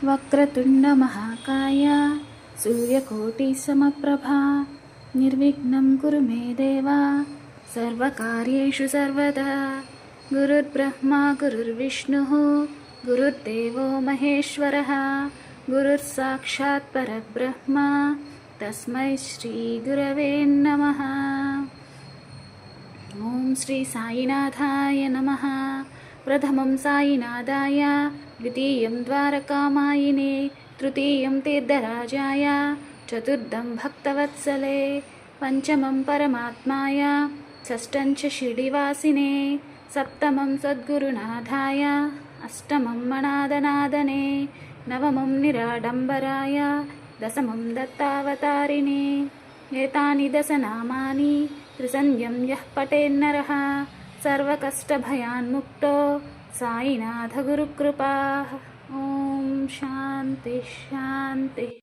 वक्रतुण्डमहाकाय सूर्यकोटिसमप्रभा निर्विघ्नं कुरु मे देव सर्वकार्येषु सर्वदा। गुरुर्ब्रह्मा गुरुर्विष्णुः गुरुर्देवो महेश्वरः गुरुर्साक्षात् परब्रह्म तस्मै श्रीगुरवे नमः। ओम श्री साईनाथाय नमः। प्रथमं साईनाथाय, द्वितीयं द्वारकामायिने, तृतीयं तीर्थराजाय, चतुर्थं भक्तवत्सले, पंचमं परमात्माय, षष्ठं च शिडिवासिने, सप्तमं सद्गुरुनाथाय, अष्टमं मनादनादने, नवमं निराडम्बराय, दशमं दत्तावतारिणे। एतानि दशनामानि त्रिसन्ध्यं यः पठेन्नरः सर्वकष्टभयान्मुक्तो साईनाथ गुरुकृपा। ओम शांति शांति।